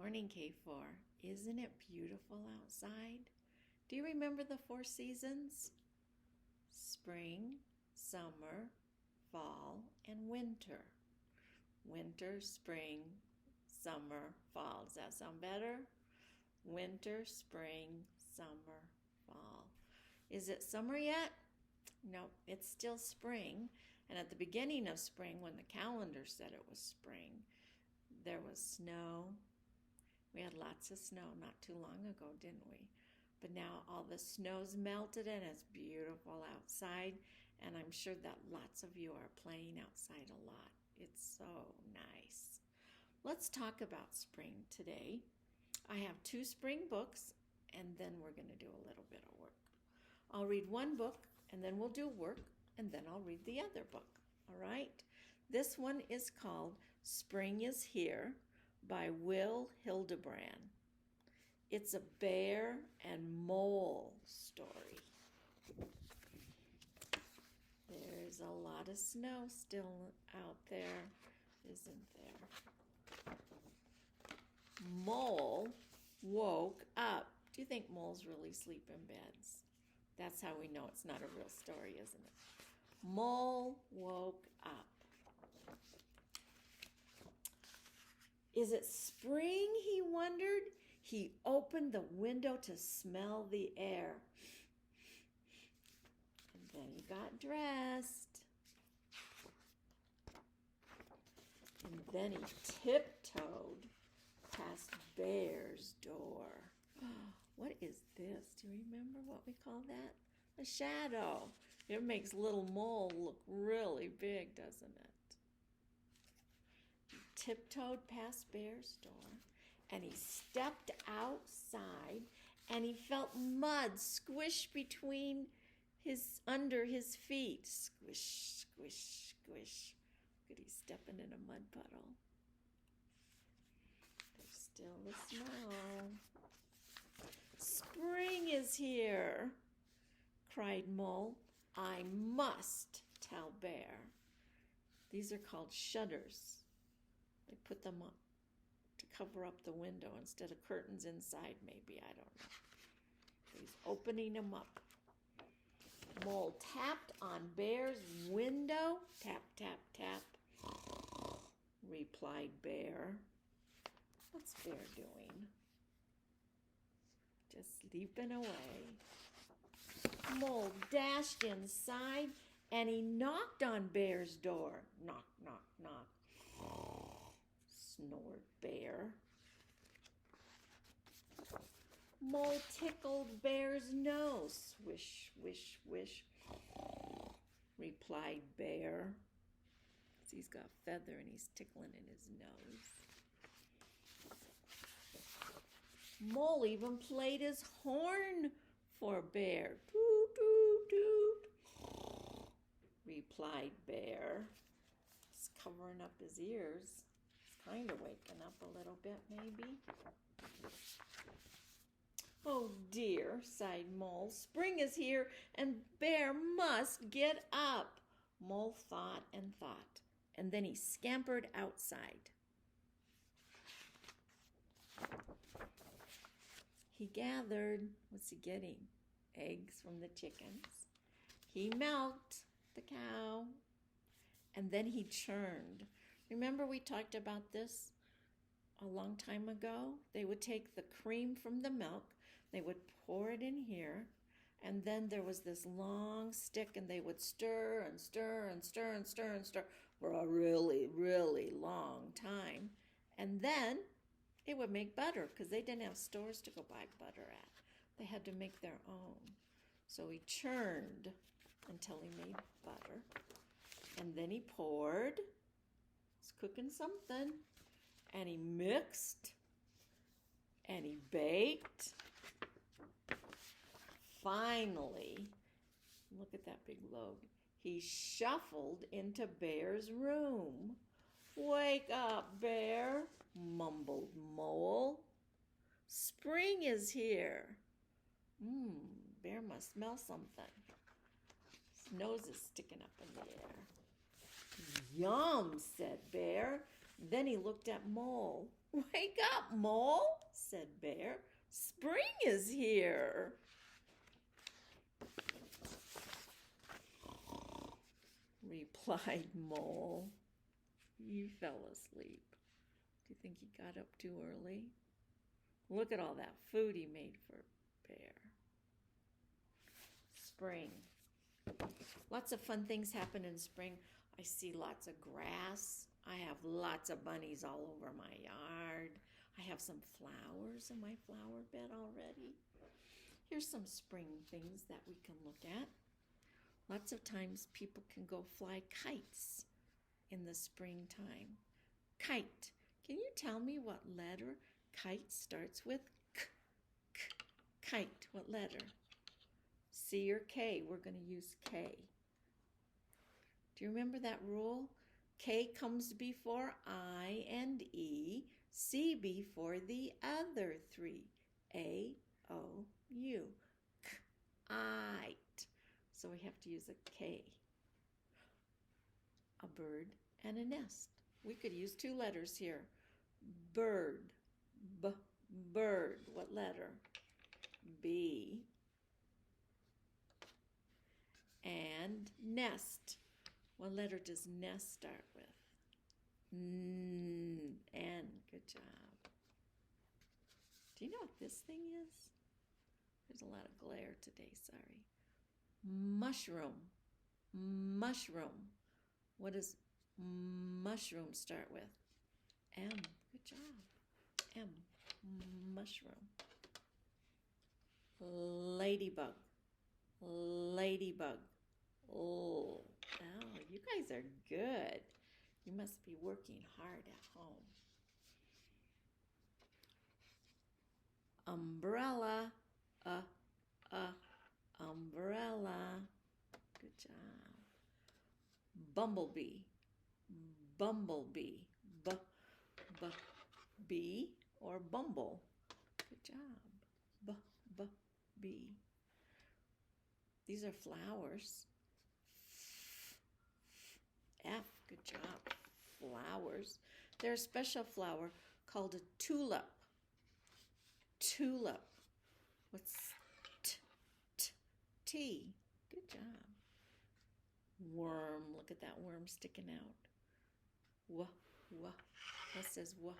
morning, K4. Isn't it beautiful outside? Do you remember the 4 seasons? Spring, summer, fall, and winter. Winter, spring, summer, fall. Does that sound better? Winter, spring, summer, fall. Is it summer yet? No, it's still spring. And at the beginning of spring, when the calendar said it was spring, there was snow. We had lots of snow not too long ago, didn't we? But now all the snow's melted and it's beautiful outside. And I'm sure that lots of you are playing outside a lot. It's so nice. Let's talk about spring today. I have 2 spring books, and then we're going to do a little bit of work. I'll read one book, and then we'll do work, and then I'll read the other book. All right? This one is called Spring is Here by Will Hildebrand. It's a bear and mole story. There's a lot of snow still out there, isn't there? Mole woke up. Do you think moles really sleep in beds? That's how we know it's not a real story, isn't it? Mole woke up. Is it spring, he wondered? He opened the window to smell the air. And then he got dressed. And then he tiptoed past Bear's door. What is this? Do you remember what we call that? A shadow. It makes little mole look really big, doesn't it? He tiptoed past Bear's door, and he stepped outside, and he felt mud squish under his feet. Squish, squish, squish. Look at he's stepping in a mud puddle. There's still the snow. Spring is here, cried Mole. I must tell Bear. These are called shutters. They put them up to cover up the window instead of curtains inside, maybe. I don't know. He's opening them up. Mole tapped on Bear's window. Tap, tap, tap, replied Bear. What's Bear doing? Just sleeping away. Mole dashed inside and he knocked on Bear's door. Knock, knock, knock. Snored Bear. Mole tickled Bear's nose. Swish, swish, swish, replied Bear. He's got a feather and he's tickling in his nose. Mole even played his horn for Bear. Toot, toot, toot, replied Bear. He's covering up his ears. He's kind of waking up a little bit, maybe. Oh dear, sighed Mole. Spring is here and Bear must get up. Mole thought and thought, and then he scampered outside. He gathered, what's he getting? Eggs from the chickens. He milked the cow, and then he churned. Remember we talked about this a long time ago? They would take the cream from the milk, they would pour it in here, and then there was this long stick, and they would stir and stir and stir and stir and stir for a really, really long time. And then it would make butter because they didn't have stores to go buy butter at. They had to make their own. So he churned until he made butter. And then he poured. He's cooking something. And he mixed. And he baked. Finally, look at that big load. He shuffled into Bear's room. Wake up, Bear, mumbled Mole. Spring is here. Bear must smell something. His nose is sticking up in the air. Yum, said Bear. Then he looked at Mole. Wake up, Mole, said Bear. Spring is here. Replied Mole. You fell asleep. Do you think he got up too early? Look at all that food he made for Bear. Spring. Lots of fun things happen in spring. I see lots of grass. I have lots of bunnies all over my yard. I have some flowers in my flower bed already. Here's some spring things that we can look at. Lots of times people can go fly kites in the springtime. Kite. Can you tell me what letter kite starts with? K, k. Kite. What letter? C or K? We're going to use K. Do you remember that rule? K comes before I and E. C before the other three. A, O, U. Kite. So we have to use a K. A bird and a nest. We could use two letters here. Bird. B, bird. What letter? B. And nest. What letter does nest start with? N. Good job. Do you know what this thing is? There's a lot of glare today, sorry. Mushroom. Mushroom. What does mushroom start with? M. Good job. M. Mushroom. Ladybug. Ladybug. Oh, you guys are good. You must be working hard at home. Umbrella. Umbrella. Good job. Bumblebee. Bumblebee. Bee or bumble. Good job. Bee. These are flowers. F. Good job. Flowers. There's a special flower called a tulip. Tulip. What's T? Good job. Worm. Look at that worm sticking out. What says W?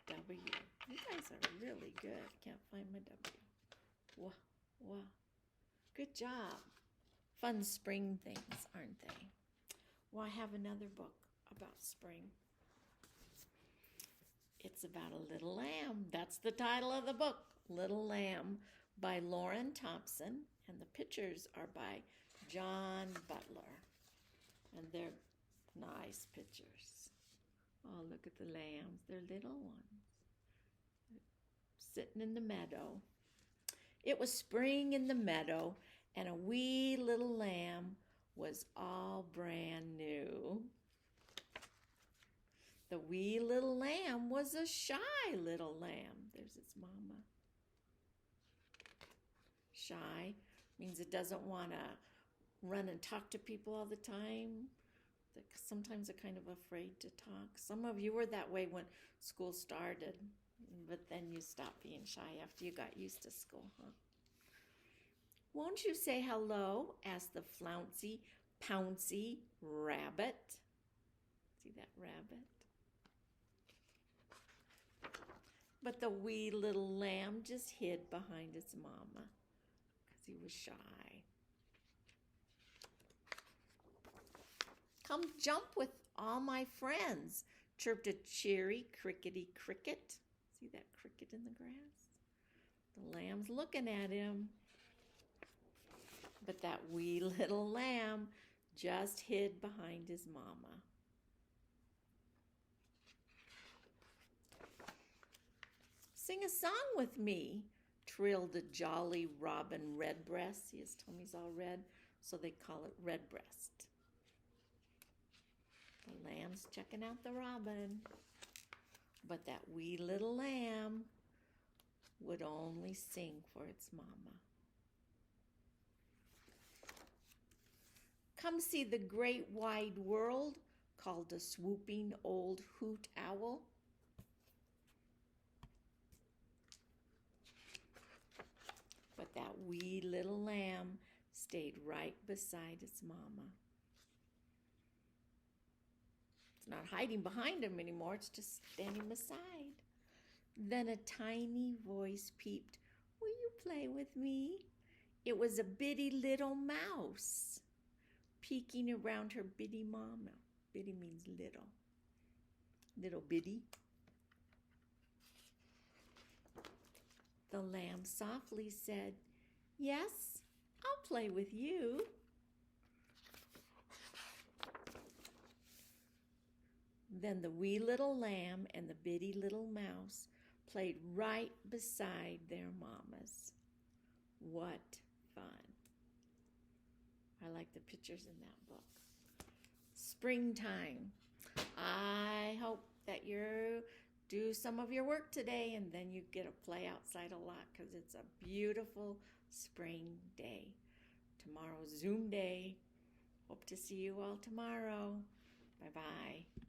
W. You guys are really good. Can't find my W. W. Good job. Fun spring things, aren't they? Well, I have another book about spring. It's about a little lamb. That's the title of the book, Little Lamb, by Lauren Thompson, and the pictures are by John Butler. And they're nice pictures. Oh, look at the lambs. They're little ones. Sitting in the meadow. It was spring in the meadow, and a wee little lamb was all brand new. The wee little lamb was a shy little lamb. There's its mama. Shy means it doesn't want to run and talk to people all the time. Sometimes they're kind of afraid to talk. Some of you were that way when school started, but then you stopped being shy after you got used to school, huh? Won't you say hello? Asked the flouncy, pouncy rabbit. See that rabbit? But the wee little lamb just hid behind its mama because he was shy. Come jump with all my friends, chirped a cheery crickety cricket. See that cricket in the grass? The lamb's looking at him. But that wee little lamb just hid behind his mama. Sing a song with me, trilled a jolly robin redbreast. See, his tummy's all red, so they call it redbreast. The lamb's checking out the robin. But that wee little lamb would only sing for its mama. Come see the great wide world, called a swooping old hoot owl. that wee little lamb stayed right beside its mama. It's not hiding behind him anymore, it's just standing beside. Then a tiny voice peeped, "Will you play with me?" It was a bitty little mouse peeking around her bitty mama. Bitty means little. Little bitty. The lamb softly said, "Yes, I'll play with you." Then the wee little lamb and the bitty little mouse played right beside their mamas. What fun. I like the pictures in that book. Springtime. I hope that you do some of your work today and then you get to play outside a lot because it's a beautiful spring day. Tomorrow's Zoom day. Hope to see you all tomorrow. Bye-bye.